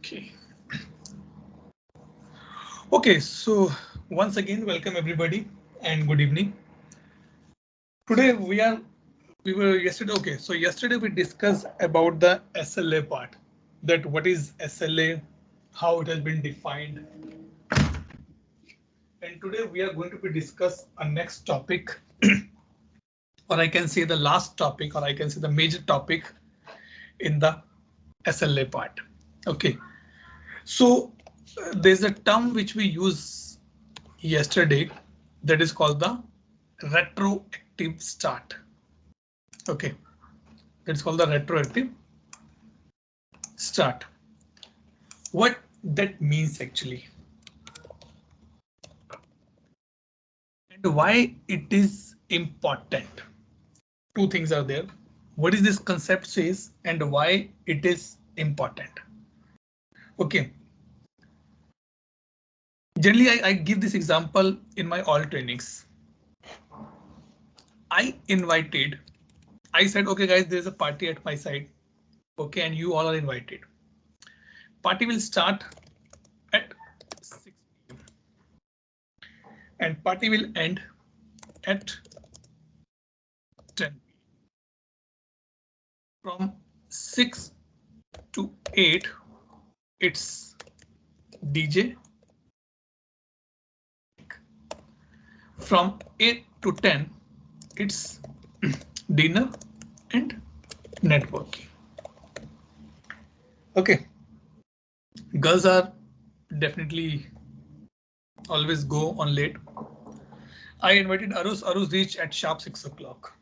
Okay. Okay, so once again, welcome everybody and good evening. Today we were yesterday. Okay, so yesterday we discussed about the SLA part, that what is SLA, how it has been defined. And today we are going to be discuss a next topic, or I can say the last topic, or I can say the major topic in the SLA part. Okay, so there's a term which we use yesterday that is called the retroactive start. Okay, that's called the retroactive start. What that means actually, and why it is important. Two things are there. What is this concept says and why it is important. Okay. Generally, I give this example in my all trainings. I said, okay, guys, there's a party at my side. Okay, and you all are invited. Party will start at 6 p.m. and party will end at 10 p.m. From 6 to 8, it's DJ. From 8 to 10, it's dinner and networking. Okay, girls are definitely always go on late. I invited Arus. Arus reached at sharp 6 o'clock.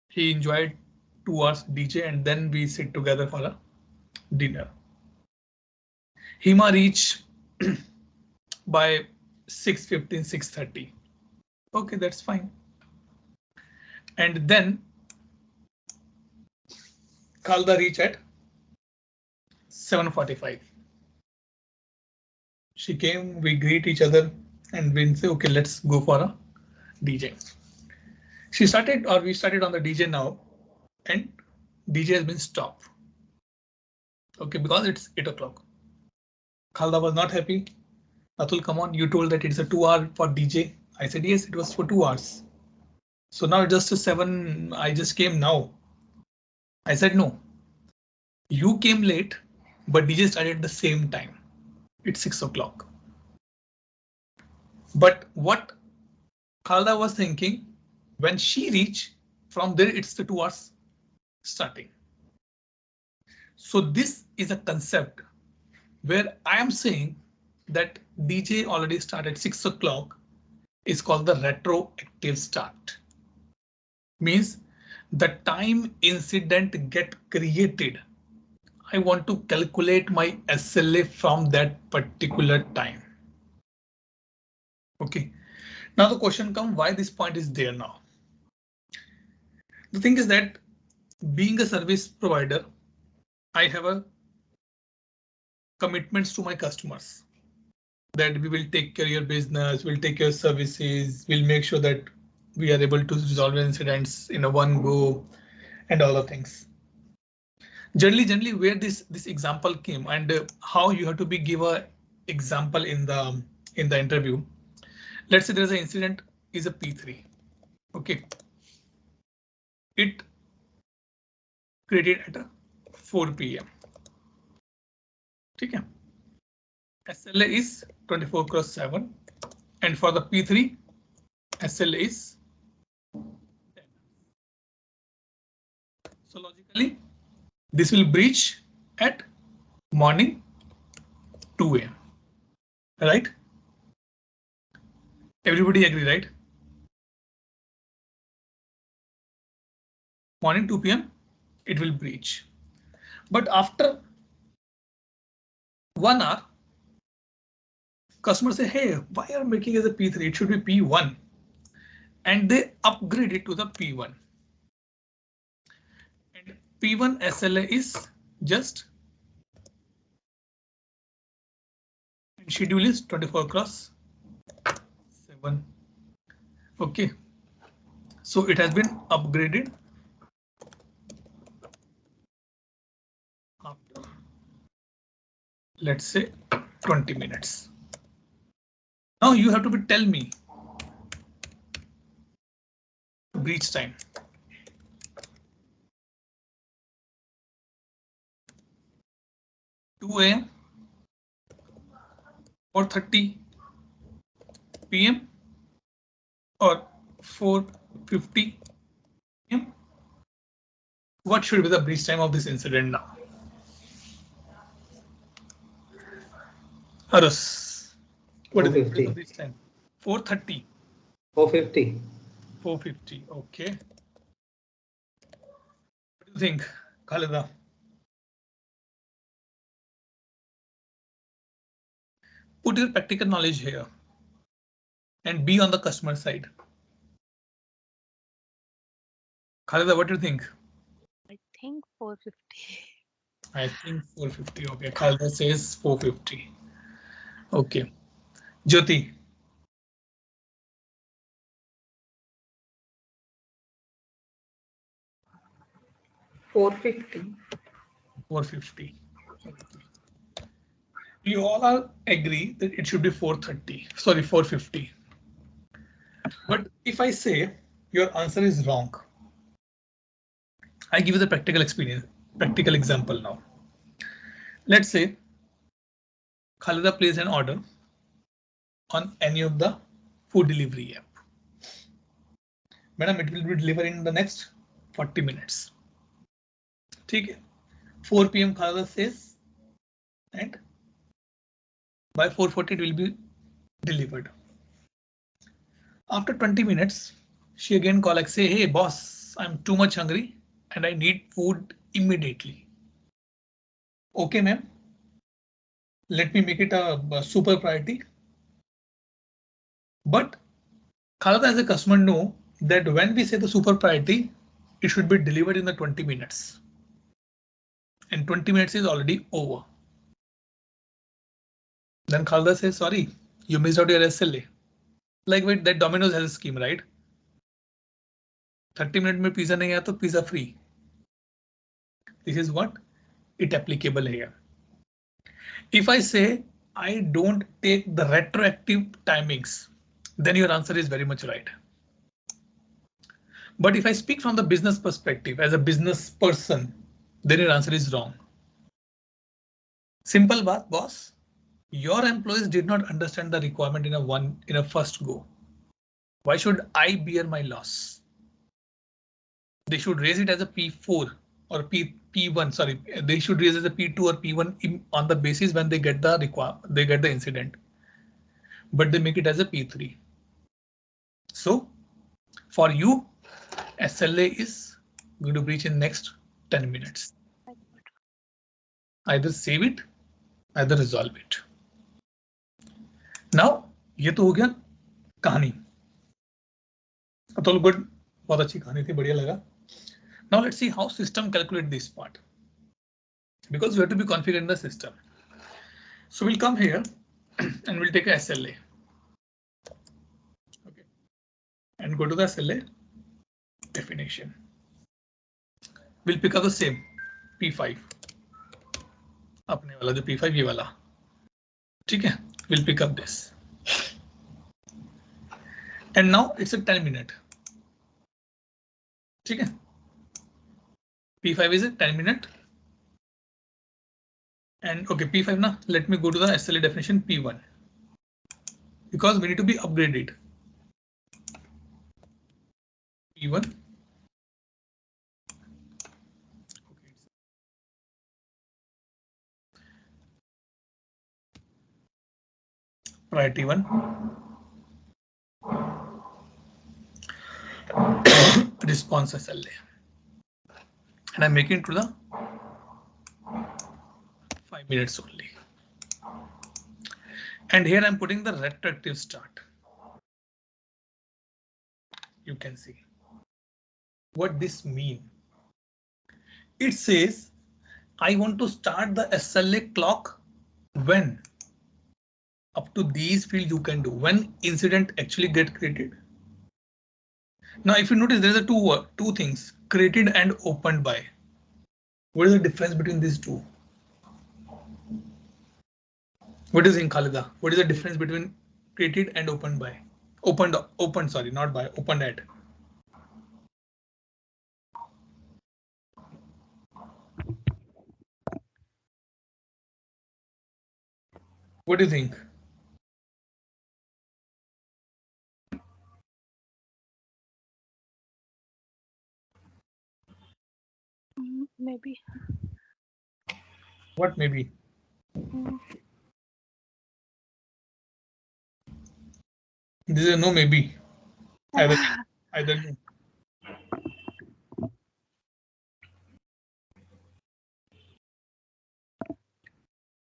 He enjoyed 2 hours DJ and then we sit together for a dinner. Hima reached by 6:15, 6:30. Okay, that's fine. And then Khalda reached at 7:45. She came, we greet each other and we say, okay, let's go for a DJ. We started on the DJ now and DJ has been stopped. Okay, because it's 8 o'clock. Khalda was not happy. Atul, come on, you told that it's a 2 hour for DJ. I said, yes, it was for 2 hours. So now just a 7, I just came now. I said, no, you came late, but DJ started at the same time. It's 6 o'clock. But what Khalda was thinking, when she reached, from there it's the 2 hours starting. So this is a concept where I am saying that DJ already started 6 o'clock is called the retroactive start. Means the time incident get created. I want to calculate my SLA from that particular time. Okay. Now the question comes, why this point is there now? The thing is that being a service provider, I have a commitments to my customers that we will take care of your business, we'll take care of services, we'll make sure that we are able to resolve incidents in a one go and all the things. Generally where this example came and how you have to be give a example in the interview. Let's say there's an incident is a P3. Okay. It created at 4 p.m. Okay. SLA is 24/7 and for the P3 SLA is 10. So logically this will breach at morning 2 a.m. Right? Everybody agree, right? Morning 2 p.m. it will breach. But after 1 hour, customers say, hey, why are you making it as a P3? It should be P1. And they upgrade it to the P1. And P1 SLA is just schedule is 24/7. Okay. So it has been upgraded after let's say 20 minutes. Now you have to tell me breach time. 2 a.m. or 30 p.m. or 4:50 p.m. What should be the breach time of this incident now? Arus, what is the breach time? 4:30. 4:50. 4:50. Okay. What do you think, Khalida? Put your practical knowledge here and be on the customer side. Khalida, what do you think? I think 4:50. I think 4:50. Okay, Khalida says 4:50. Okay, Jyoti. 4:50. 4:50. You all agree that it should be 4:30. Sorry, 4:50. But if I say your answer is wrong, I give you the practical example now. Let's say Khalida places an order on any of the food delivery app. Madam, it will be delivered in the next 40 minutes. Okay. 4 p.m. Khalida says, and by 4:40 it will be delivered. After 20 minutes, she again calls like say, hey boss, I'm too much hungry and I need food immediately. Okay, ma'am. Let me make it a super priority. But Khalida as a customer know that when we say the super priority, it should be delivered in the 20 minutes. And 20 minutes is already over. Then Khalida says, sorry, you missed out your SLA. Like wait, that Domino's has a scheme, right? 30 minutes में pizza नहीं आया तो pizza free. This is what it applicable here. If I say I don't take the retroactive timings, then your answer is very much right. But if I speak from the business perspective as a business person, then your answer is wrong. Simple baat, boss. Your employees did not understand the requirement in a first go. Why should I bear my loss? They should raise it as a P4 or P1. Sorry, they should raise as a P2 or P1 on the basis when they get the incident. But they make it as a P3. So for you, SLA is going to breach in next 10 minutes. Either save it, either resolve it. Now, ये तो हो गया कहानी. तो good, बहुत अच्छी कहानी थी, बढ़िया लगा. Now let's see how system calculate this part. Because we have to be configured in the system. So we'll come here and we'll take a SLA. Okay. And go to the SLA definition. We'll pick up the same P5. अपने वाला जो P5 ये वाला. ठीक है? We'll pick up this. And now it's a 10 minute. ठीक है? P5 is a 10 minute. And okay, P5 now, let me go to the SLA definition P1. Because we need to be upgraded. P1. Priority 1. Response SLA. And I'm making it to the 5 minutes only. And here I'm putting the retroactive start. You can see what this means. It says I want to start the SLA clock when up to these fields you can do when incident actually get created. Now, if you notice, there are two things, created and opened by. What is the difference between these two? What do you think, Khalida? What is the difference between created and opened by? Opened, sorry, not by, opened at. What do you think? Maybe. What maybe? This is a no maybe. Either no.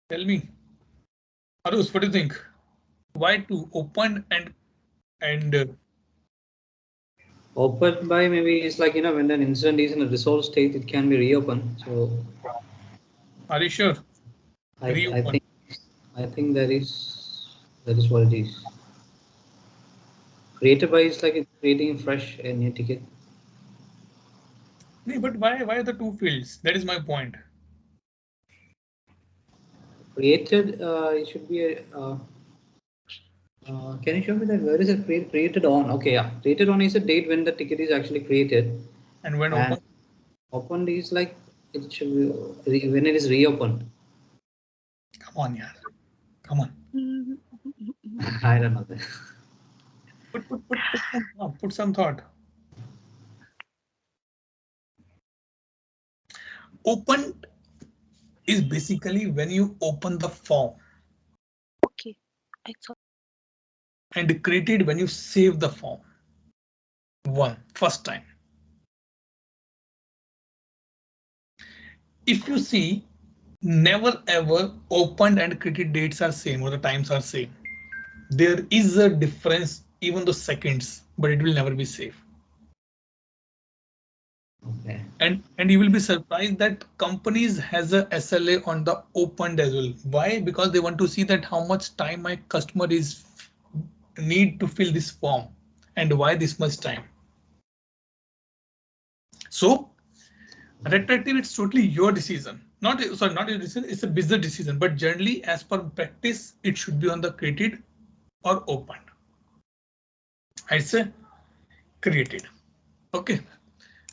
Tell me, Arus, what do you think? Why to open and open by maybe it's like, when an incident is in a resolved state, it can be reopened. So are you sure? I think that is what it is. Created by is like creating fresh a new ticket. No, but why the two fields? That is my point. Created, it should be a. Can you show me that? Where is it created on? Okay, yeah, created on is a date when the ticket is actually created. And when opened? Opened is like it should be when it is reopened. Come on, yeah. Come on. I don't know that. Put some thought. Opened is basically when you open the form. Okay, I saw. And created when you save the form. First time. If you see, never ever opened and created dates are same or the times are same. There is a difference, even though seconds, but it will never be safe. Okay. And you will be surprised that companies has a SLA on the opened as well. Why? Because they want to see that how much time my customer is need to fill this form and why this much time. So retroactive, it's totally your decision. Not your decision, it's a business decision, but generally as per practice, it should be on the created or opened. I say created. Okay,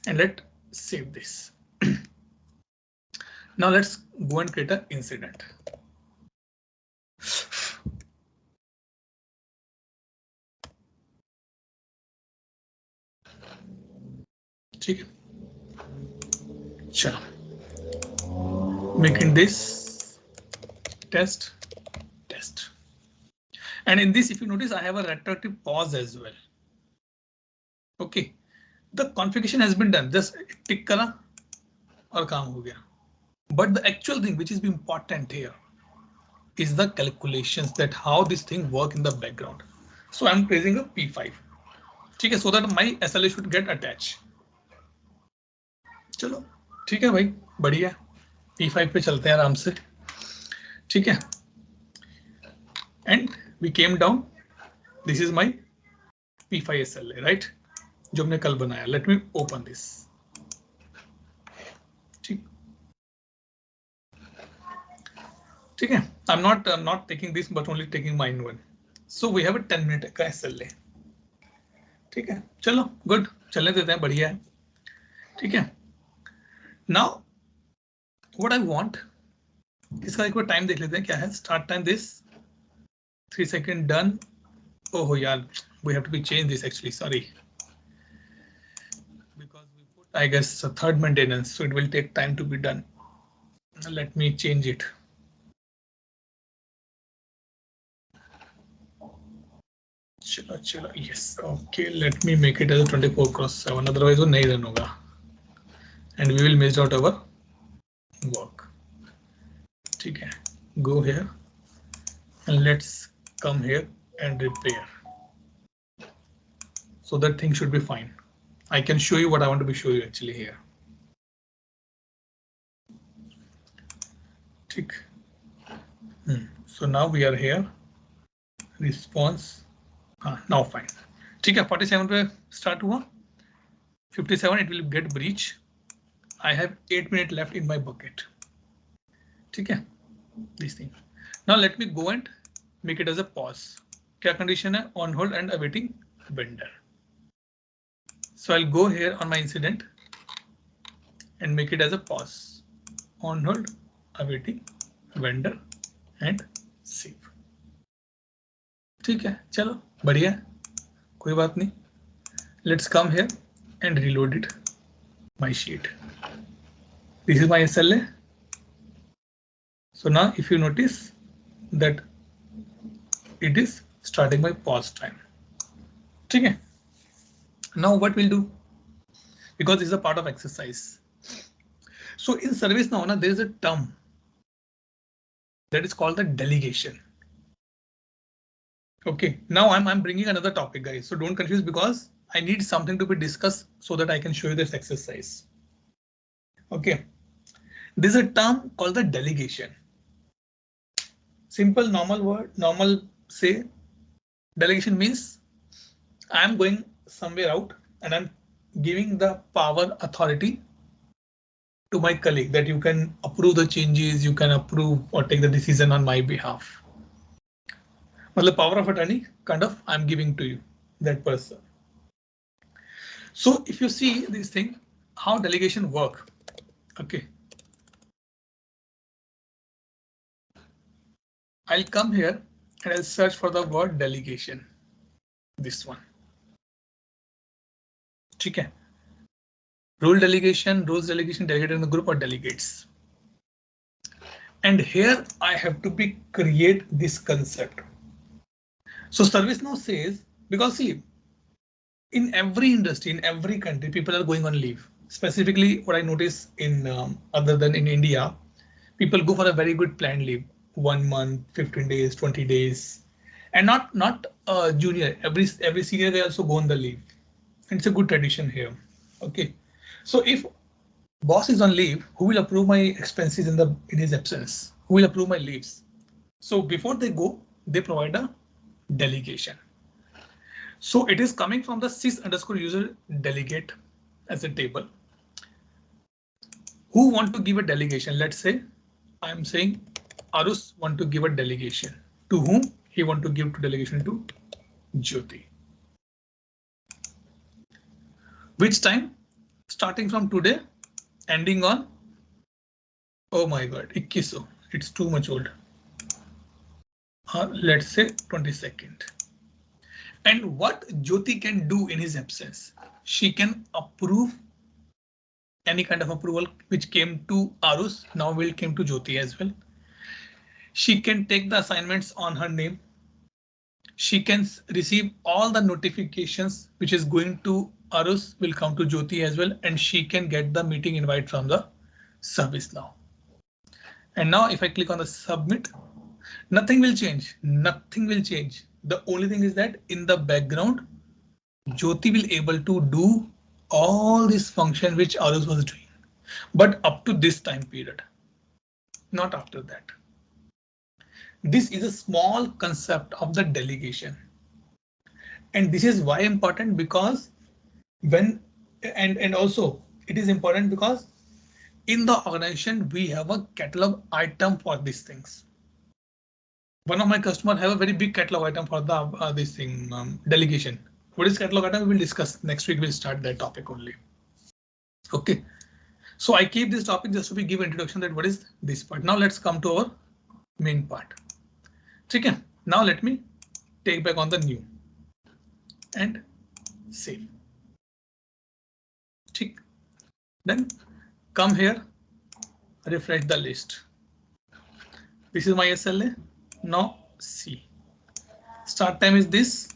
and let's save this. Now let's go and create an incident. ठीक है, चलो, making this test, and in this, if you notice, I have a retroactive pause as well. Okay, the configuration has been done, just tick करा और काम हो गया. But the actual thing which is important here is the calculations that how this thing work in the background. So I'm creating a P5. ठीक है, so that my SLA should get attached. चलो ठीक है भाई, बढ़िया, P5 पे चलते हैं आराम से. ठीक है, and we came down. This is my P5 SLA, right? जो हमने कल बनाया. Let me open this. ठीक है, I'm not taking this but only taking mine one. So we have a 10-minute का SLA. ठीक है, चलो good, चलने देते हैं, बढ़िया है. ठीक है, now what I want, इसका एक बार टाइम देख लेते हैं क्या है. Start time this 3 seconds done. Oh यार, we have to be change this actually, sorry, because we put, I guess, a third maintenance, so it will take time to be done. Let me change it. चलो, yes, okay, let me make it as a 24/7, otherwise वो नहीं run होगा and we will miss out our work. ठीक है, go here and let's come here and repair. So that thing should be fine. I can show you what I want to be show you actually here. ठीक. So now we are here. Response. Now fine. ठीक है, 47 पे start हुआ. 57 it will get breach. I have 8 minutes left in my bucket. ठीक है, this thing. Now let me go and make it as a pause. क्या condition है? On hold and awaiting vendor. So I'll go here on my incident and make it as a pause. On hold, awaiting vendor and save. ठीक है, चलो बढ़िया, कोई बात नहीं. Let's come here and reload it. My sheet. This is my SLA. So now if you notice that it is starting my pause time. Okay. Now what we'll do, because this is a part of exercise. So in ServiceNow, there is a term that is called the delegation. Okay, now I'm bringing another topic, guys. So don't confuse, because I need something to be discussed so that I can show you this exercise. Okay, there's a term called the delegation. Simple, normal word, normal say. Delegation means I'm going somewhere out and I'm giving the power, authority to my colleague that you can approve the changes, you can approve or take the decision on my behalf. But the power of attorney kind of I'm giving to you, that person. So if you see this thing, how delegation work. Okay. I'll come here and I'll search for the word delegation. This one. Okay. Role delegation, roles delegation, delegated in the group or delegates. And here I have to create this concept. So ServiceNow says, because see, in every industry, in every country, people are going on leave. Specifically, what I notice in other than in India, people go for a very good planned leave, 1 month, 15 days, 20 days, and not junior. Every senior they also go on the leave. It's a good tradition here. Okay, so if boss is on leave, who will approve my expenses in his absence? Who will approve my leaves? So before they go, they provide a delegation. So it is coming from the sys_user delegate as a table. Who want to give a delegation? Let's say I'm saying Arus want to give a delegation. To whom? He want to give delegation to Jyoti. Which time? Starting from today, ending on, oh my god, 21. It's too much old. Let's say 22nd. And what Jyoti can do in his absence? She can approve any kind of approval which came to Arus, now will came to Jyoti as well. She can take the assignments on her name. She can receive all the notifications which is going to Arus will come to Jyoti as well, and she can get the meeting invite from the ServiceNow. And now if I click on the submit, nothing will change. Nothing will change. The only thing is that in the background, Jyoti will able to do all this function which Arus was doing, but up to this time period, not after that. This is a small concept of the delegation. And this is why important, because when and also it is important because in the organization we have a catalog item for these things. One of my customers have a very big catalog item for the this thing delegation. What is catalog item? We will discuss next week. We'll start that topic only. OK, so I keep this topic just to give introduction that what is this part. Now let's come to our main part. Okay, now let me take back on the new and save. Then come here, refresh the list. This is my SLA. Now see, start time is this.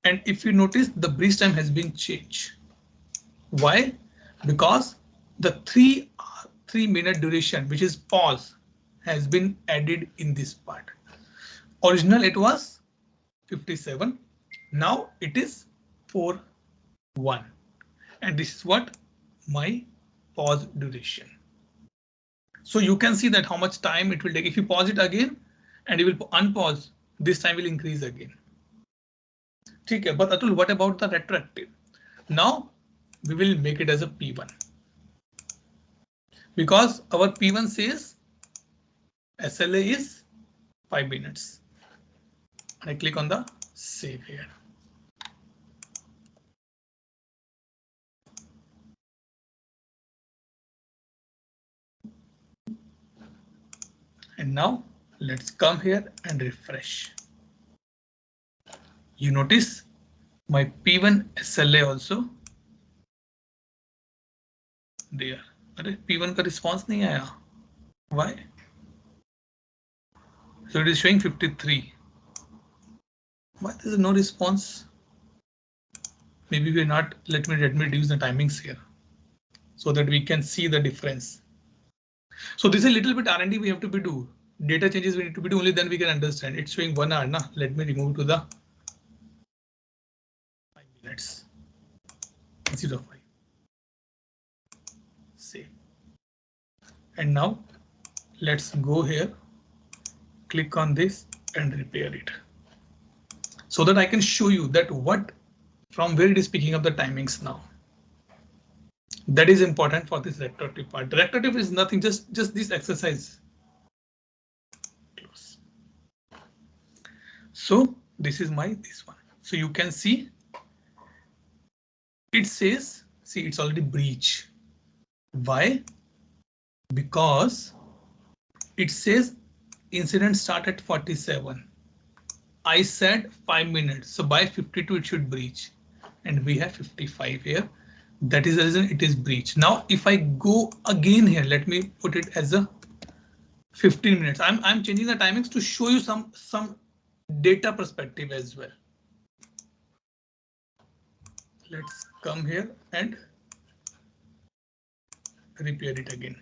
And if you notice, the breach time has been changed. Why? Because the 3-minute duration, which is pause, has been added in this part. Original it was 57. Now it is 4:1. And this is what my pause duration. So you can see that how much time it will take. If you pause it again and you will unpause, this time will increase again. Okay, but Atul, what about the retroactive? Now we will make it as a P1 because our P1 says SLA is 5 minutes. And I click on the save here. And now let's come here and refresh. You notice my P1 SLA also there. अरे P1 का response नहीं आया. Why? So it is showing 53. Why there is no response? Maybe we're not. Let me reduce the timings here so that we can see the difference. So this is a little bit R&D we have to be do. Data changes we need to be do, only then we can understand. It's showing 1 hour. Nah? Let me remove to the 5 minutes. 0.5. Save. And now let's go here, click on this and repair it so that I can show you that from where it is picking up the timings now. That is important for this retroactive part. Retroactive is nothing, just this exercise. Close. So this is this one. So you can see it says, see, it's already breach. Why? Because it says incident start at 47. I said 5 minutes. So by 52 it should breach. And we have 55 here. That is the reason it is breach. Now if I go again here, let me put it as a 15 minutes. I'm changing the timings to show you some data perspective as well. Let's come here and repair it again.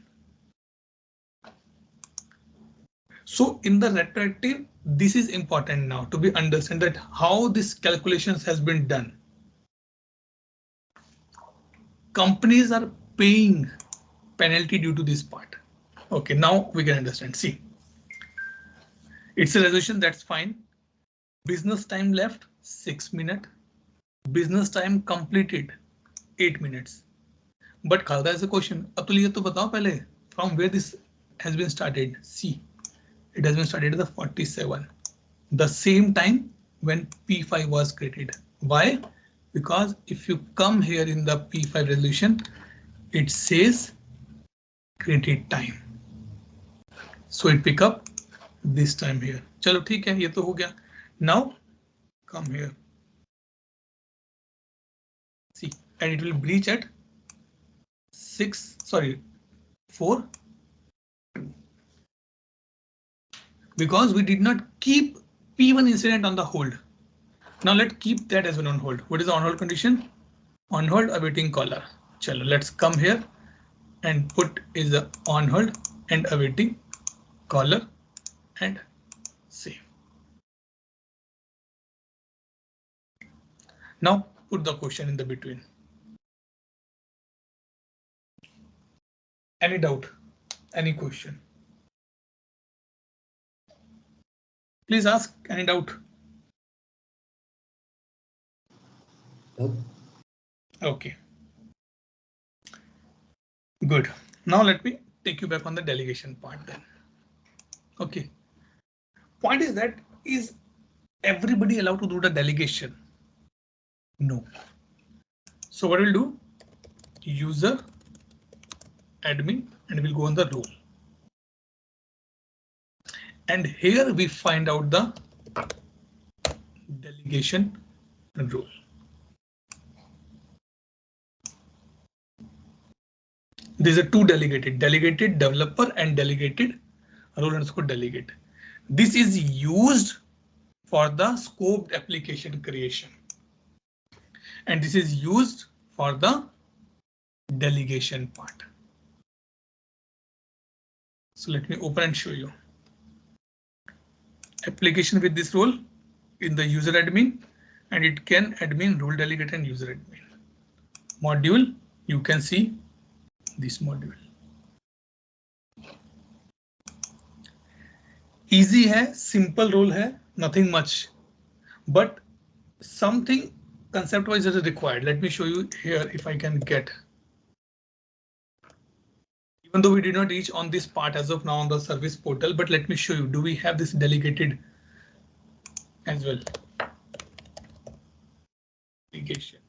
So in the retroactive, this is important now to be understand that how this calculations has been done. Companies are paying penalty due to this part. Okay, now we can understand. See, it's a resolution, that's fine. Business time left 6 minutes. Business time completed 8 minutes. But Khalda is a question. अब तो ये तो बताओ पहले from where this has been started. See, it has been started at the 47. The same time when P5 was created. Why? Because if you come here in the P5 resolution, it says created time. So it pick up this time here. चलो ठीक है, ये तो हो गया. Now come here. See, and it will breach at 4. Because we did not keep P1 incident on the hold. Now let's keep that as an on hold. What is the on hold condition? On hold awaiting caller. Chalo, let's come here and put is the on hold and awaiting caller and save. Now put the question in the between. Any doubt? Any question? Please ask. Any doubt? Okay. Good. Now let me take you back on the delegation part then. Okay. Point is that is everybody allowed to do the delegation? No. So what we'll do? User, admin, and we'll go on the role. And here we find out the delegation role. These are two delegated developer and delegated role underscore delegate. This is used for the scoped application creation. And this is used for the delegation part. So let me open and show you. Application with this role in the user admin, and it can admin, role delegate and user admin. Module, you can see this module. Easy hai, simple role hai, nothing much, but something concept wise is required. Let me show you here if I can get. Even even though we did not reach on this part as of now on the service portal, but let me show you, do we have this delegated as well? Delegation.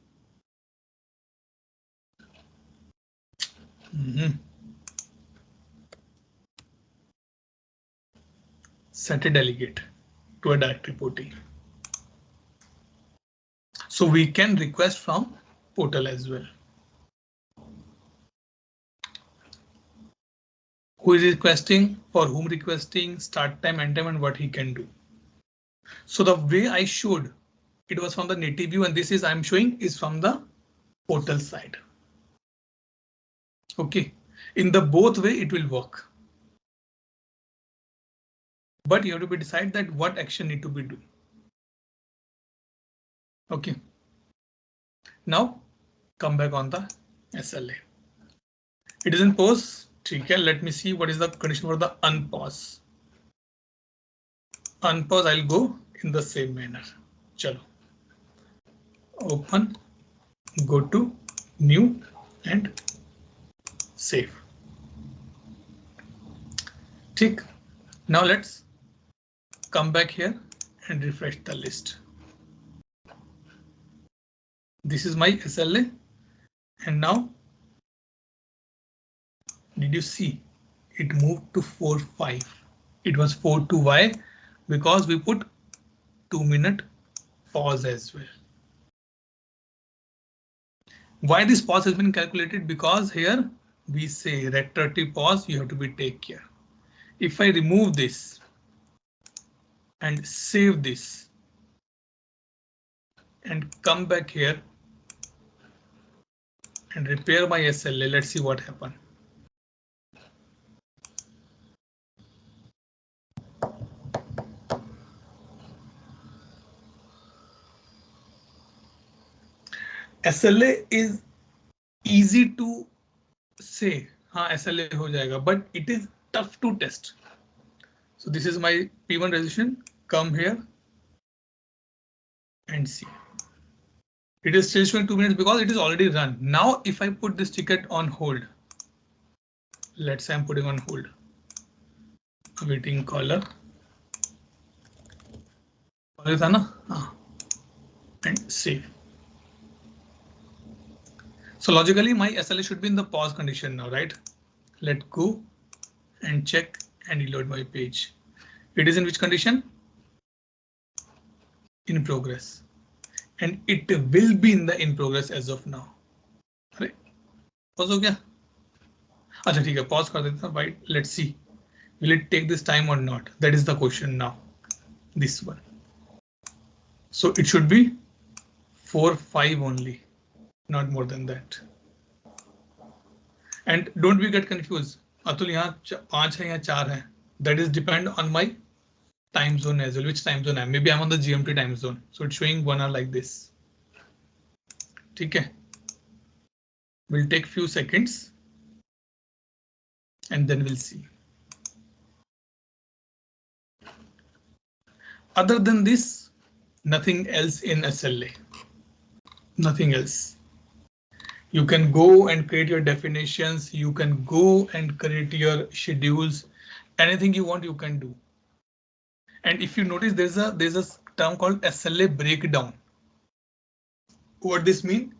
Set a delegate to a direct reporting. So we can request from portal as well. Who is requesting, for whom requesting, start time, end time, and what he can do. So the way I showed, it was from the native view, and this is I'm showing is from the portal side. Okay, in the both way it will work. But you have to be decide that what action need to be do. Okay. Now come back on the SLA. It is in pause. Okay, let me see what is the condition for the unpause. Unpause, I'll go in the same manner. Chalo. Open, go to new and save. Tick. Now let's come back here and refresh the list. This is my SLA, and now did you see it moved to 4.5? It was 4.2. Why? Because we put 2-minute pause as well. Why this pause has been calculated? Because here we say retroactive pause, you have to be take care. If I remove this and save this and come back here and repair my SLA, let's see what happened. SLA is easy to say, हाँ SLA हो जाएगा, but it is tough to test. So this is my P1 resolution. Come here and see. It is still showing 2 minutes because it is already run. Now, if I put this ticket on hold, let's say I'm putting on hold, awaiting caller. And save. So logically, my SLA should be in the pause condition now, right? Let go and check and reload my page. It is in which condition? In progress. And it will be in the in progress as of now. Right? Pause हो गया? अच्छा ठीक है, pause कर देता हूँ. Right? Let's see. Will it take this time or not? That is the question now. This one. So it should be 4.5 only, not more than that. And don't we get confused. Atul यहाँ 5 है या 4 है. That is depend on my time zone as well. Which time zone I am? Maybe I'm on the GMT time zone. So it's showing 1 hour like this. Okay. We'll take few seconds and then we'll see. Other than this, nothing else in SLA. Nothing else. You can go and create your definitions. You can go and create your schedules. Anything you want, you can do. And if you notice, there's a term called SLA breakdown. What this mean?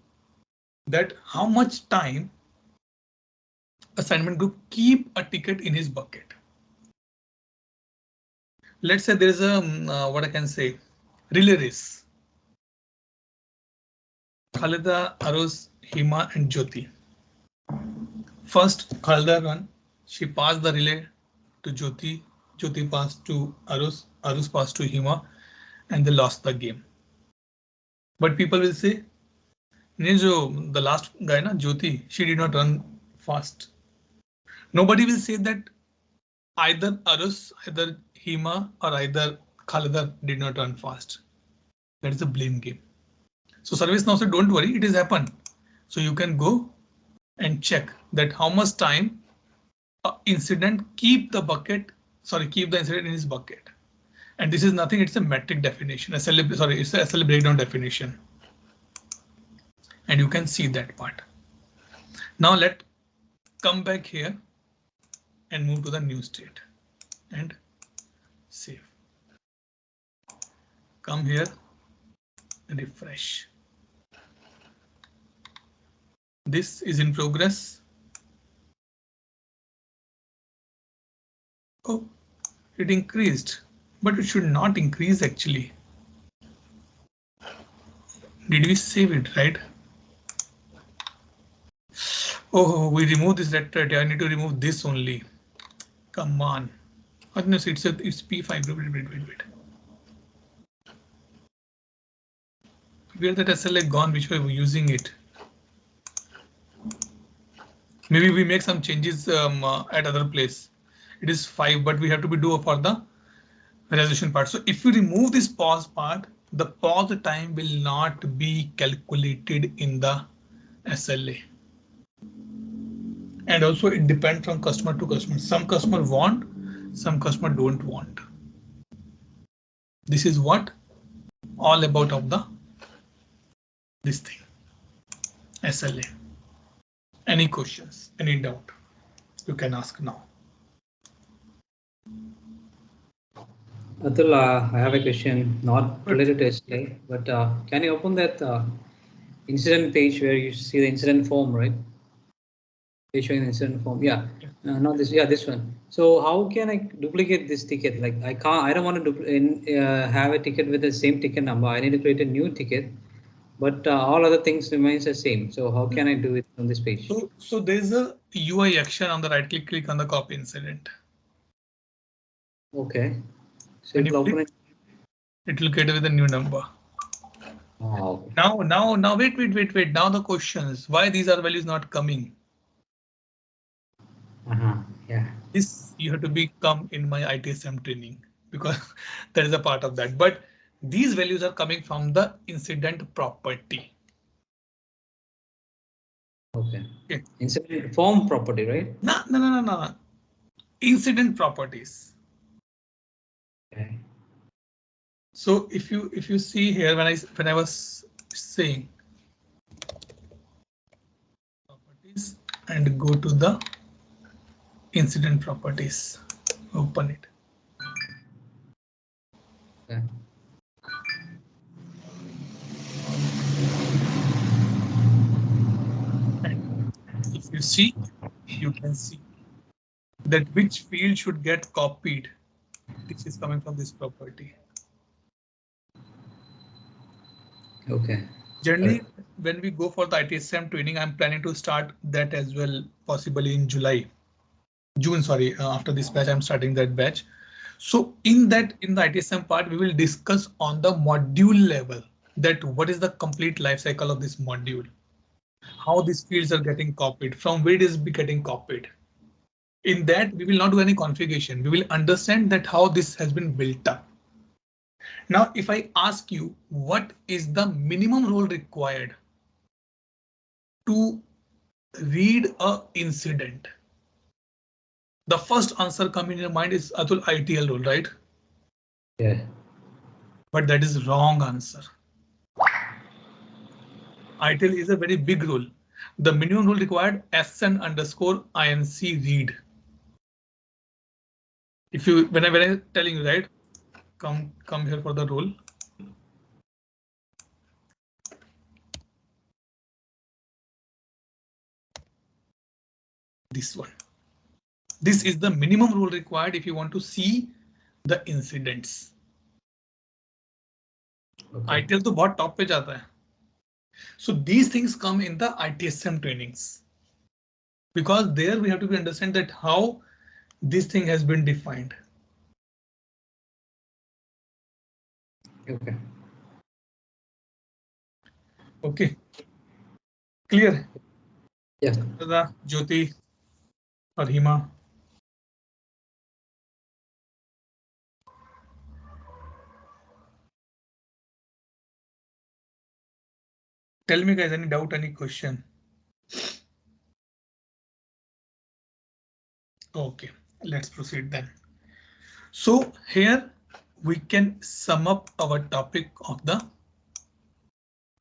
That how much time assignment group keep a ticket in his bucket. Let's say there is a what I can say, relay race. Khalida, Arus, Hima, and Jyoti. First, Khalida won. She passed the relay to Jyoti. Jyoti passed to Arus. Arus passed to Hima, and they lost the game. But people will say, the last guy, na, Jyoti, she did not run fast. Nobody will say that either Arus, either Hima, or either Khalida did not run fast. That is a blame game. So service now said, don't worry, it has happened. So you can go and check that how much time incident keep the incident in his bucket. And this is nothing, it's a metric definition, it's a SLA breakdown definition. And you can see that part. Now let's come back here and move to the new state and save. Come here, refresh. This is in progress. Oh, it increased, but it should not increase actually. Did we save it, right? Oh, we remove this retroactive. I need to remove this only. Come on. Oh, no, it's P5. Wait. Where that SLA gone, which we were using it? Maybe we make some changes at other place. It is 5, but we have to be do for the resolution part. So if you remove this pause part, the pause time will not be calculated in the SLA. And also it depends from customer to customer. Some customer want, some customer don't want. This is what all about of the this thing, SLA. Any questions, any doubt, you can ask now. Atul, I have a question, not related to SLA, but can you open that incident page where you see the incident form, right? They're showing the incident form. Yeah, not this. Yeah, this one. So how can I duplicate this ticket? Like I can't. I don't want to have a ticket with the same ticket number. I need to create a new ticket, but all other things remains the same. So how can I do it on this page? So there's a UI action on the right click on the copy incident. Okay. So it will get with a new number. Oh. Now wait. Now the questions, why these are values not coming? Yeah. This you have to become in my ITSM training because that is a part of that. But these values are coming from the incident property. Okay. Incident form property, right? No. Incident properties. Okay. So if you see here when I was saying properties and go to the incident properties, open it. Okay. And if you see, you can see that which field should get copied. This is coming from this property. Okay. Generally, when we go for the ITSM training, I'm planning to start that as well, possibly in June, sorry, after this batch, I'm starting that batch. So in the ITSM part, we will discuss on the module level that what is the complete life cycle of this module, how these fields are getting copied, from where it is getting copied. In that, we will not do any configuration. We will understand that how this has been built up. Now, if I ask you what is the minimum role required to read a incident, the first answer coming in your mind is Atul ITL role, right? Yeah. But that is wrong answer. ITL is a very big role. The minimum role required SN_INC read. If you when I'm telling you, right, come here for the role. This one. This is the minimum rule required if you want to see the incidents. Okay. ITL तो बहुत top पे जाता है. So these things come in the ITSM trainings because there we have to be understand that how this thing has been defined. Okay. Okay. Clear? Yeah. Jyoti or Hima. Tell me guys, any doubt, any question? Okay, let's proceed then. So here we can sum up our topic of the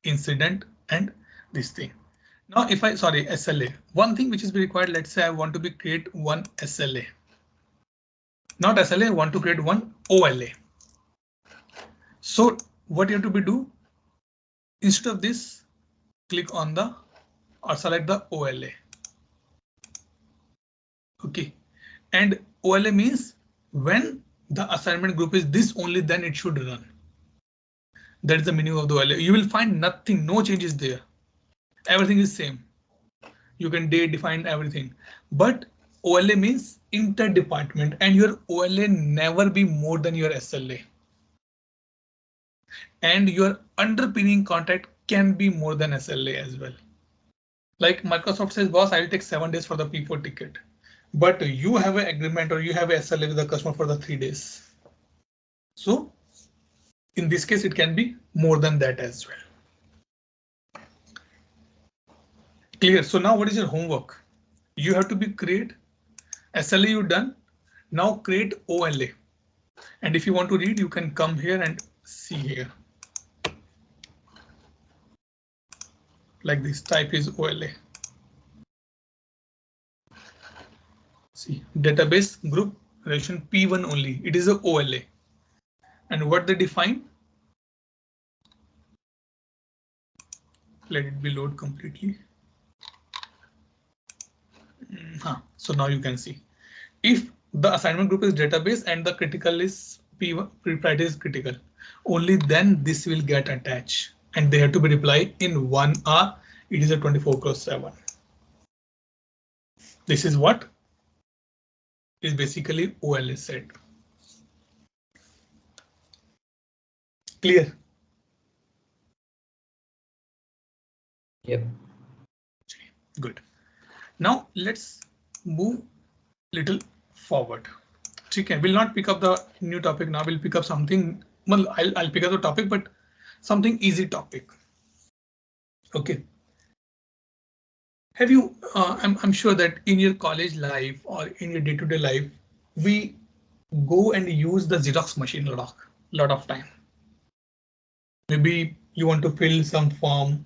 incident and this thing. Now, if SLA, one thing which is required, let's say I want to create one SLA. Not SLA, I want to create one OLA. So what you have to do, instead of this, click on the or select the OLA. Okay, and OLA means when the assignment group is this only, then it should run. That is the meaning of the OLA. You will find nothing, no changes there. Everything is same. You can define everything, but OLA means inter-department, and your OLA never be more than your SLA. And your underpinning contract can be more than SLA as well. Like Microsoft says, boss, I will take 7 days for the P4 ticket, but you have an agreement or you have a SLA with the customer for the 3 days. So in this case, it can be more than that as well. Clear? So now what is your homework? You have to create SLA you done. Now create OLA. And if you want to read, you can come here and see here. Like this, type is OLA. See, database group relation P1 only. It is a OLA. And what they define? Let it be load completely. So now you can see if the assignment group is database and the critical is P1, priority is critical, only then this will get attached and they have to be replied in 1 hour. It is a 24/7. This is what is basically OLA set. Clear? Yep. Good. Now let's move little forward. Okay, we'll not pick up the new topic now. We'll pick up something. Well, I'll pick up the topic, but something easy topic. Okay. Have you? I'm sure that in your college life or in your day-to-day life, we go and use the Xerox machine a lot of time. Maybe you want to fill some form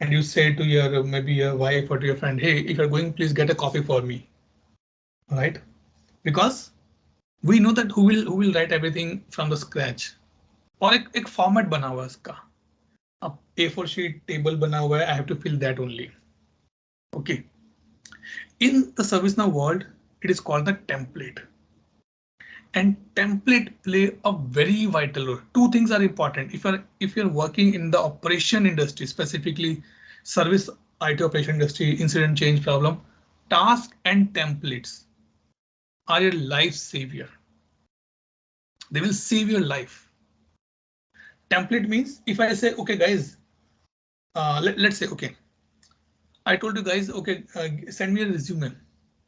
and you say to your maybe your wife or to your friend, hey, if you're going, please get a copy for me. Right? Because we know that who will write everything from the scratch. और एक format बना हुआ है इसका. अब A4 sheet table बना हुआ है. I have to fill that only. Okay. In the ServiceNow world, it is called the template. And template play a very vital role. Two things are important. If you're working in the operation industry, specifically service IT operation industry, incident change problem, task and templates are your life savior. They will save your life. Template means if I say, okay, guys, let's say, okay, I told you guys, okay, send me a resume.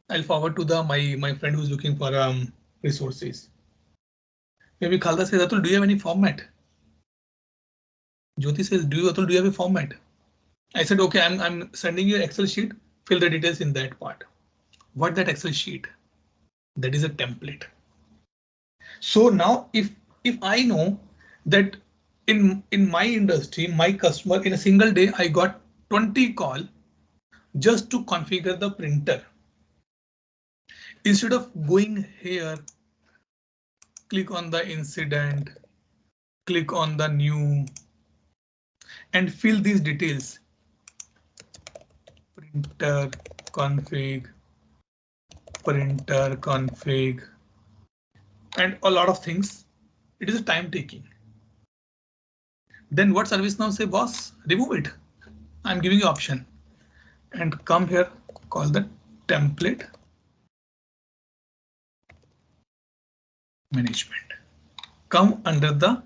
I'll forward to my friend who's looking for resources. Maybe Khalda says, Atul, do you have any format? Jyoti says, do you have a format? I said, okay, I'm sending you an Excel sheet. Fill the details in that part. What that Excel sheet? That is a template. So now if I know that in my industry, my customer in a single day, I got 20 calls just to configure the printer. Instead of going here, click on the incident, click on the new and fill these details. Printer config, and a lot of things. It is a time taking. Then what ServiceNow say, boss, remove it. I'm giving you option and come here, call the template management. Come under the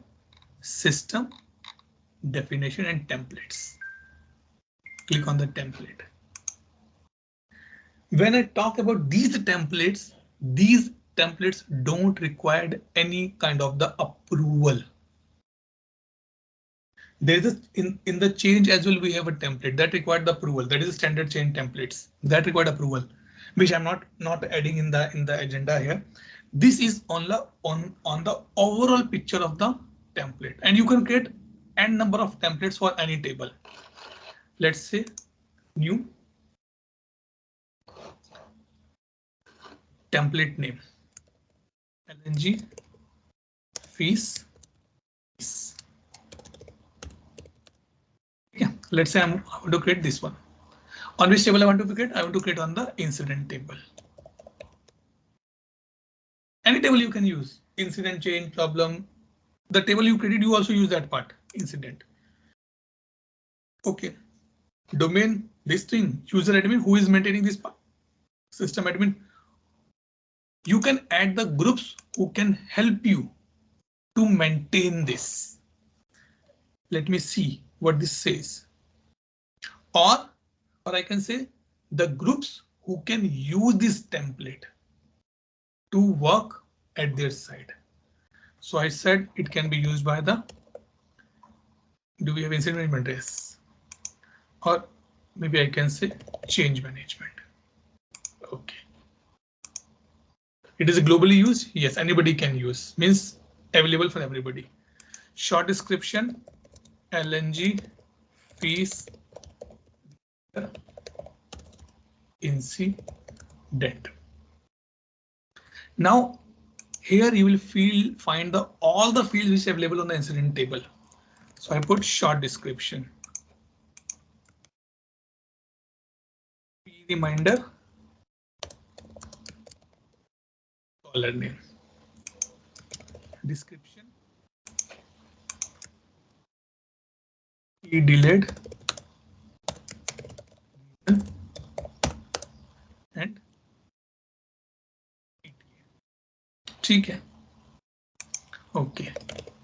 system definition and templates. Click on the template. When I talk about these templates don't require any kind of the approval. There is in the change as well, we have a template that required the approval. That is standard change templates that required approval, which I'm not adding in the agenda here. This is on the overall picture of the template, and you can create n number of templates for any table. Let's say new template name. LNG fees. Yeah, let's say I want to create this one. On which table I want to create? I want to create on the incident table. Any table you can use, incident, chain, problem. The table you created, you also use that part, incident. Okay, domain, this thing, user admin, who is maintaining this part? System admin. You can add the groups who can help you to maintain this. Let me see what this says. Or I can say the groups who can use this template to work at their side. So I said it can be used by the, do we have incident management? Yes. Or maybe I can say change management. Okay. It is globally used. Yes, anybody can use, means available for everybody. Short description, LNG fees incident. Now here you will find all the fields which are available on the incident table. So I put short description, fee reminder, caller name, description, fee delayed, and ठीक है. Okay,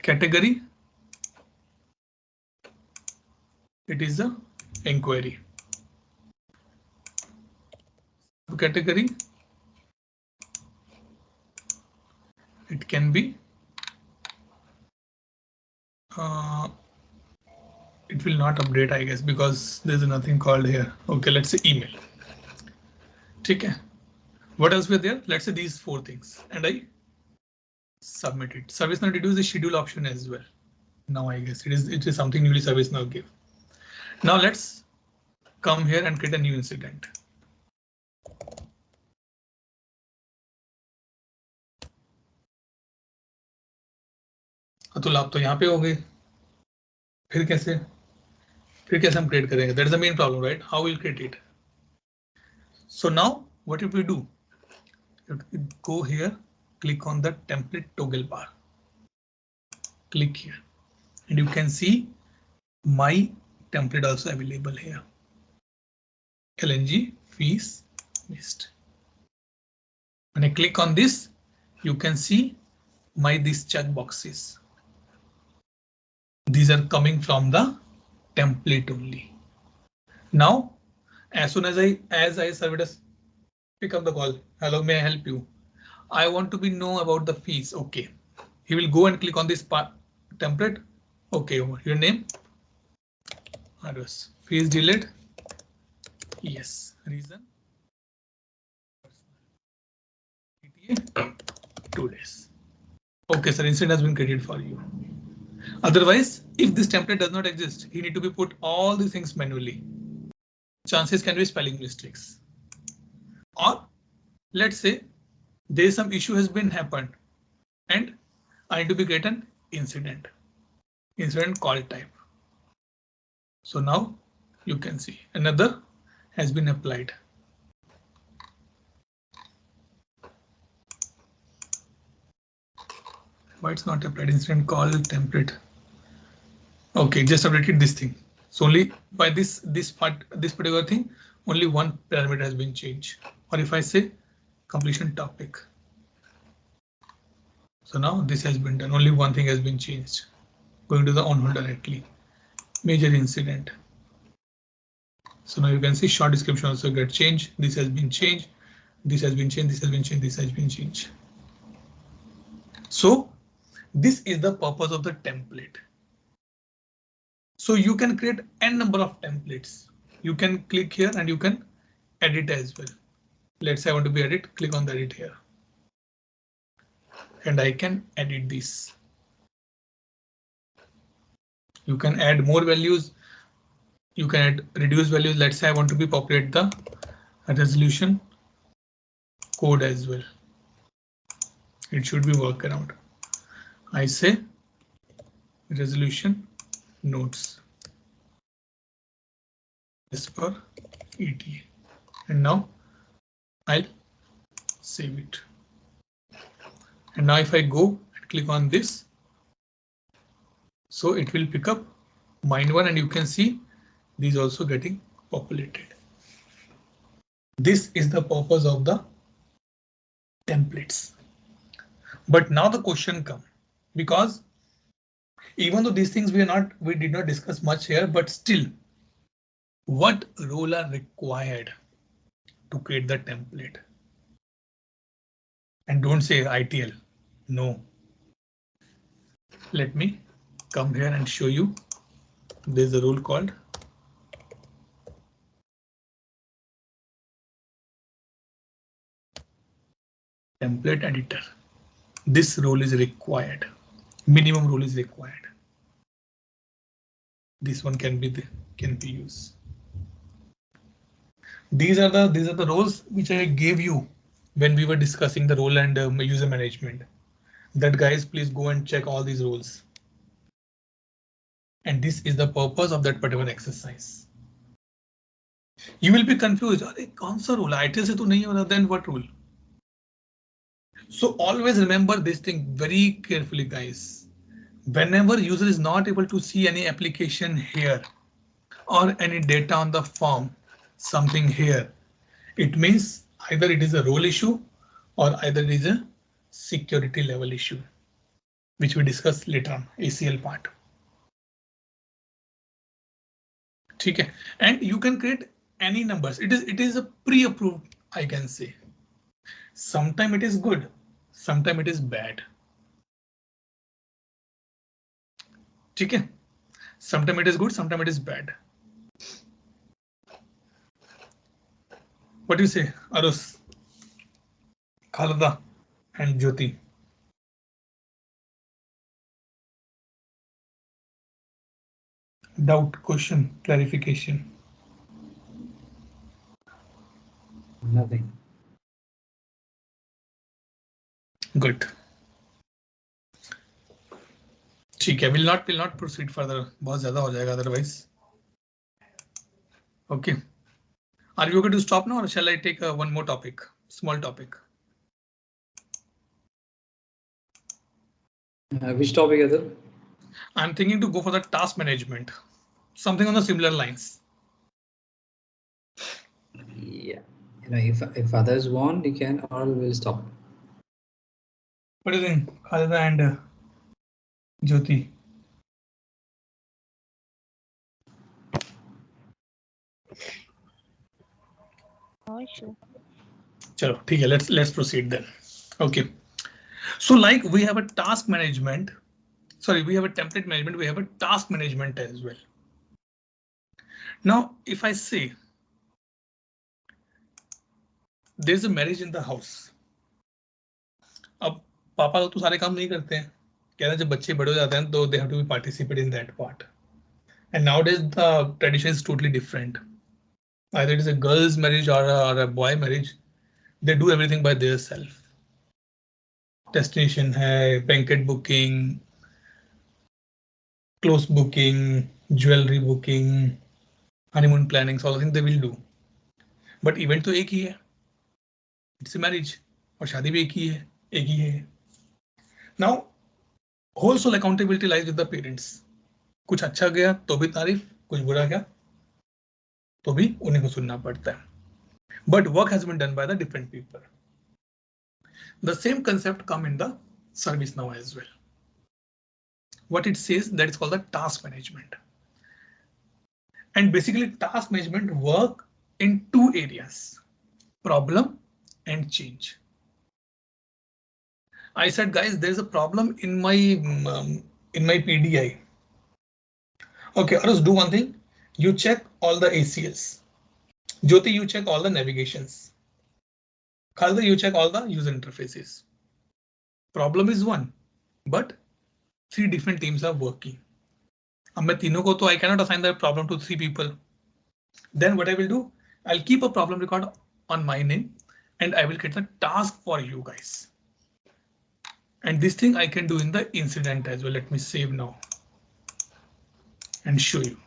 category, it is a inquiry. Category, it can be it will not update, I guess, because there's nothing called here. Okay, let's say email. Okay, what else were there? Let's say these 4 things, and I submit it. ServiceNow introduced the schedule option as well. Now I guess it is something newly ServiceNow give. Now let's come here and create a new incident. Atul आप तो यहाँ पे हो गए, फिर कैसे हम create करेंगे? That is the main problem, right? How we'll create it? So now what if we do? You go here, click on the template toggle bar. Click here, and you can see my template also available here. LNG fees list. When I click on this, you can see these check boxes. These are coming from the template only. Now, as soon as I service pick up the call. Hello, may I help you? I want to know about the fees. Okay, he will go and click on this part template. Okay, your name, address, fees delayed. Yes, reason. 2 days. Okay, sir, incident has been created for you. Otherwise, if this template does not exist, you need to be put all these things manually. Chances can be spelling mistakes. Or let's say there is some issue has been happened and I need to be create an incident call type. So now you can see another has been applied. Why it's not applied? Incident call template. Okay, just updated this thing. So only by this particular thing, only one parameter has been changed. Or if I say completion topic. So now this has been done. Only one thing has been changed. Going to the on hold directly. Major incident. So now you can see short description also get changed. This has been changed. This has been changed. This has been changed. This has been changed. So this is the purpose of the template. So you can create n number of templates. You can click here and you can edit as well. Let's say I want to be edit, click on the edit here. And I can edit this. You can add more values. You can add reduce values. Let's say I want to be populate the resolution code as well. It should be workaround. I say resolution notes as per ETA. And now I'll save it. And now if I go and click on this, so it will pick up mine one, and you can see these also getting populated. This is the purpose of the templates. But now the question comes, because even though these things we did not discuss much here, but still, what role are required to create the template? And don't say ITL. No. Let me come here and show you. There's a role called template editor. This role is required. Minimum role is required. This one can be used. These are the roles which I gave you when we were discussing the role and user management. That guys, please go and check all these roles. And this is the purpose of that particular exercise. You will be confused. कौन सा rule? ITL से तो नहीं हो रहा, then what rule? So always remember this thing very carefully, guys. Whenever user is not able to see any application here or any data on the form, something here, it means either it is a role issue or either it is a security level issue, which we discuss later on, ACL part. Okay, and you can create any numbers. It is a pre-approved, I can say. Sometimes it is good, sometimes it is bad. Okay, sometimes it is good, sometimes it is bad. What do you say, Arus, Khalida, and Jyoti? Doubt, question, clarification? Nothing. Good. ठीक है, will not proceed further. बहुत ज़्यादा हो जाएगा otherwise. Okay. Are you okay to stop now, or shall I take one more topic, small topic? Which topic is it? I'm thinking to go for the task management, something on the similar lines. Yeah, you know, if others want, you can, or we'll stop. What do you think, Khalida and Jyoti? No issue. Chalo, ठीक है, let's proceed then. Okay. So like we have a task management, sorry, we have a template management, we have a task management as well. Now, if I say there's a marriage in the house, अब पापा तो सारे काम नहीं करते हैं, कहते हैं जब बच्चे बड़े हो जाते हैं तो they have to be participate in that part. And nowadays the tradition is totally different. Either it is a girl's marriage or a boy marriage, they do everything by their self. Destination hai, banquet booking, clothes booking, jewelry booking, honeymoon planning, all the things they will do. But event तो एक ही है, it's a marriage, और शादी भी एक ही है. Now, whole sole accountability lies with the parents. कुछ अच्छा गया तो भी तारीफ, कुछ बुरा गया तो भी उन्हीं को सुनना पड़ता है. But work has been done by the different people. The same concept come in the service now as well. What it says, that is called the task management. And basically task management work in two areas, problem and change. I said, guys, there's a problem in my PDI. Okay, Arus, do one thing. You check all the ACLs. Jyoti, you check all the navigations. Khalida, you check all the user interfaces. Problem is one, but three different teams are working. अब मैं तीनों को तो I cannot assign the problem to three people. Then what I will do, I'll keep a problem record on my name and I will get the task for you guys. And this thing I can do in the incident as well. Let me save now and show you.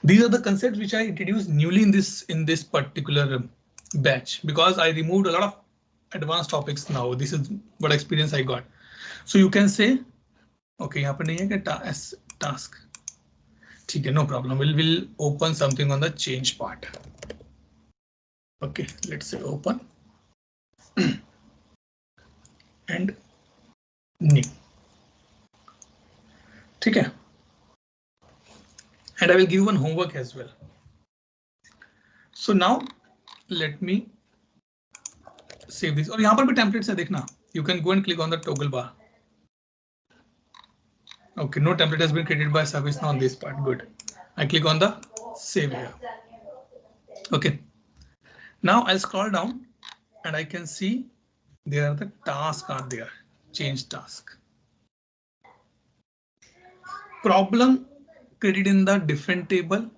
These are the concepts which I introduced newly in this particular batch, because I removed a lot of advanced topics now. This is what experience I got. So you can say, okay, यहाँ पर नहीं है क्या task. ठीक है, no problem. We'll open something on the change part. Okay, let's say open and new. ठीक है. And I will give one homework as well. So now let me save this. और यहाँ पर भी templates है देखना. You can go and click on the toggle bar. Okay, no template has been created by ServiceNow on this part. Good. I click on the save here. Okay. Now I'll scroll down and I can see there are the tasks are there. Change task. Problem created in the different table.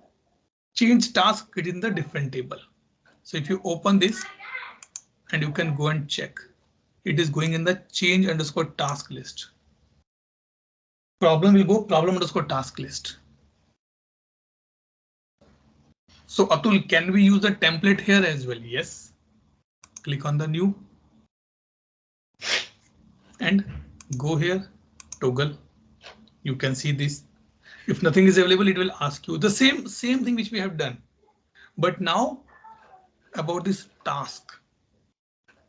Change task created in the different table. So if you open this and you can go and check, it is going in the change underscore task list. Problem will go problem underscore task list. So Atul, can we use the template here as well? Yes. Click on the new and go here, toggle. You can see this. If nothing is available, it will ask you the same thing which we have done. But now about this task.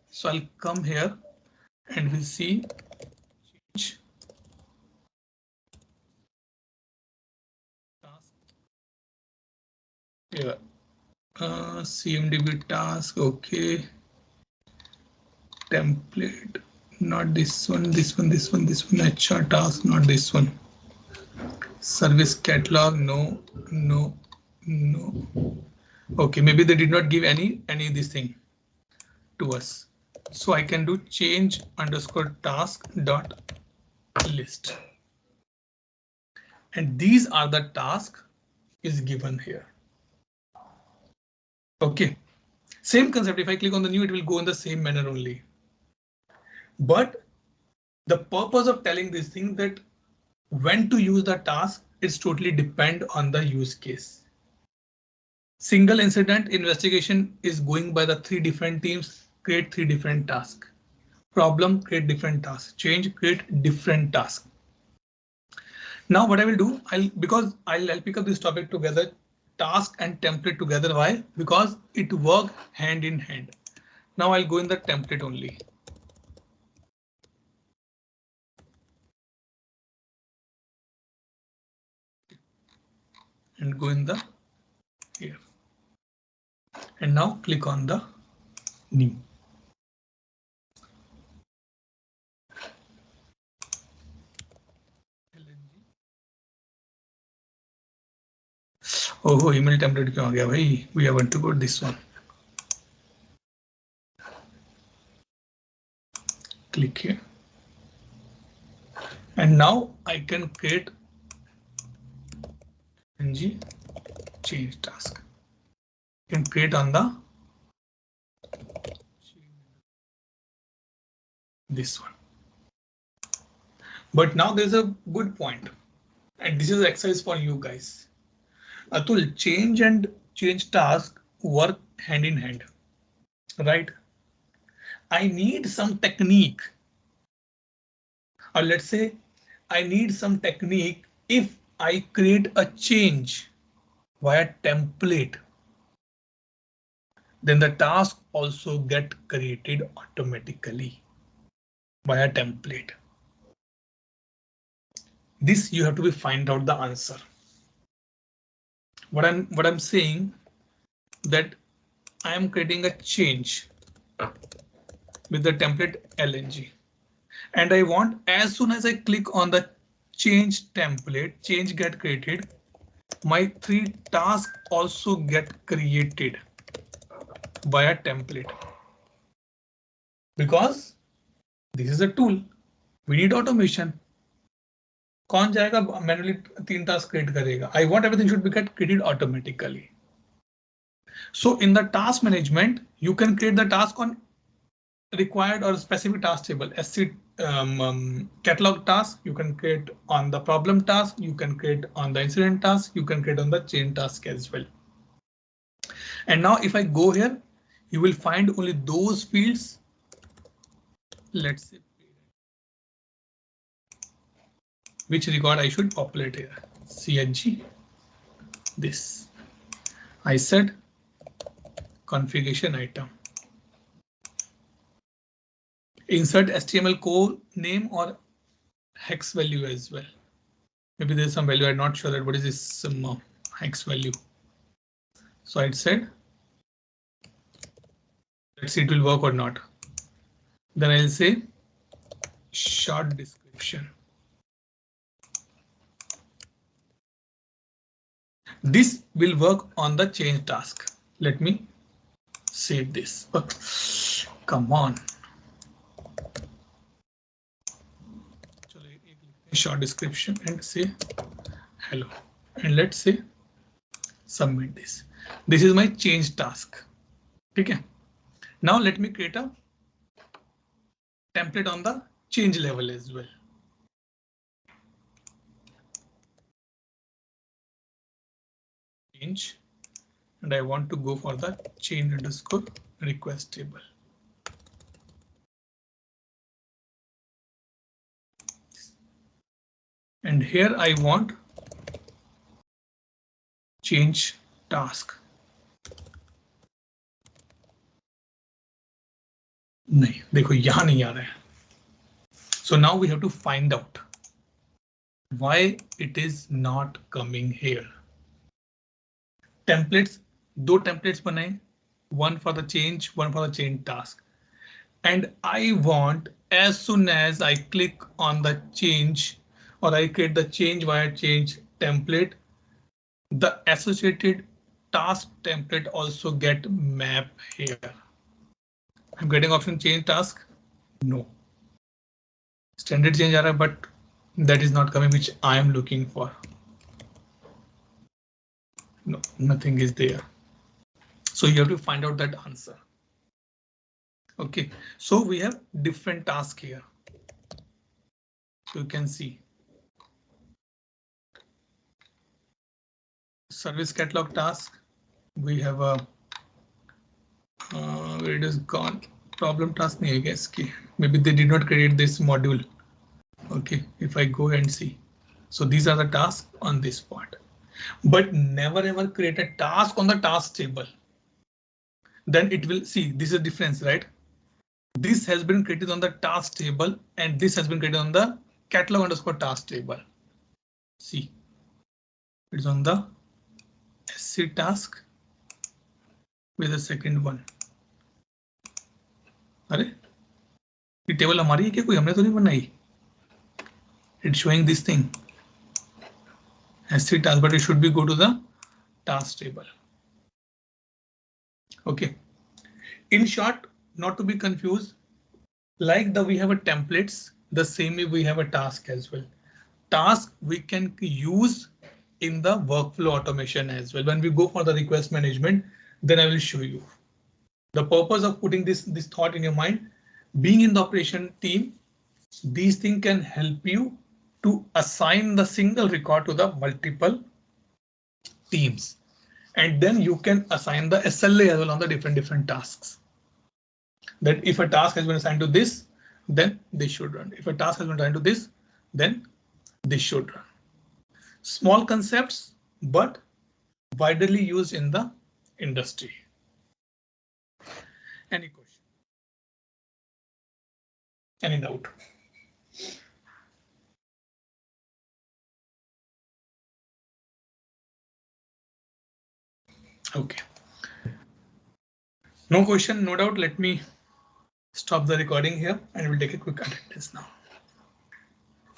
So I'll come here and we'll see change task. Yeah. CMDB task. Okay. Template. Not this one, this one, this one, this one. HR task, not this one. Service catalog, no, no, no. Okay, maybe they did not give any this thing to us. So I can do change underscore task dot list. And these are the tasks is given here. Okay, same concept. If I click on the new, it will go in the same manner only. But the purpose of telling this thing that when to use the task, it's totally depend on the use case. Single incident investigation is going by the 3 different teams, create 3 different tasks. Problem, create different tasks. Change, create different tasks. Now what I will do, I'll pick up this topic together, task and template together. Why? Because it work hand in hand. Now I'll go in the template only. And go in the here. And now click on the new. Oh, email template क्यों आ गया भाई? We are going to go this one. Click here. And now I can create ng change task. You can create on the this one. But now there's a good point, and this is an exercise for you guys. Atul, change and change task work hand in hand, right? I need some technique, or let's say I need some technique if I create a change via template, then the task also get created automatically via template. This you have to find out the answer. What I'm saying that I am creating a change with the template LNG, and I want as soon as I click on the change template, change get created, my 3 tasks also get created via template, because this is a tool. We need automation. कौन जाएगा manually 3 tasks create करेगा? I want everything should be get created automatically. So in the task management, you can create the task on required or specific task table, SC catalog task, you can create on the problem task, you can create on the incident task, you can create on the chain task as well. And now if I go here, you will find only those fields. Let's say which record I should populate here. CHG. This. I said configuration item. Insert HTML code name or hex value as well. Maybe there's some value. I'm not sure that what is this hex value. So I said, let's see it will work or not. Then I'll say short description. This will work on the change task. Let me save this. Come on. Short description and say hello. And let's say submit this. This is my change task. Okay. Now let me create a template on the change level as well. Change. And I want to go for the change underscore request table. And here I want change task. नहीं, देखो यहाँ नहीं आ रहा है. So now we have to find out why it is not coming here. Templates, दो templates बनाए, one for the change, one for the change task. And I want as soon as I click on the change or I create the change via change template, the associated task template also get map here. I'm getting option change task. No. Standard change area, but that is not coming, which I am looking for. No, nothing is there. So you have to find out that answer. Okay, so we have different tasks here. So you can see service catalog task. We have a where it is gone. Problem task nahi hai kya iski? Maybe they did not create this module. Okay, if I go and see. So these are the tasks on this part, but never ever create a task on the task table. Then it will see this is a difference, right? This has been created on the task table and this has been created on the catalog underscore task table. See, it's on the SC task with the second one. अरे ये table हमारी है क्या, कोई हमने तो नहीं बनाई? It's showing this thing SC task, but it should be go to the task table. Okay. In short, not to be confused, like we have a templates, the same way we have a task as well. Task we can use in the workflow automation as well. When we go for the request management, then I will show you. The purpose of putting this thought in your mind, being in the operation team, these things can help you to assign the single record to the multiple teams. And then you can assign the SLA as well on the different tasks. That if a task has been assigned to this, then they should run. If a task has been assigned to this, then they should run. Small concepts, but widely used in the industry. Any question? Any doubt? Okay. No question, no doubt. Let me stop the recording here and we'll take a quick attendance now.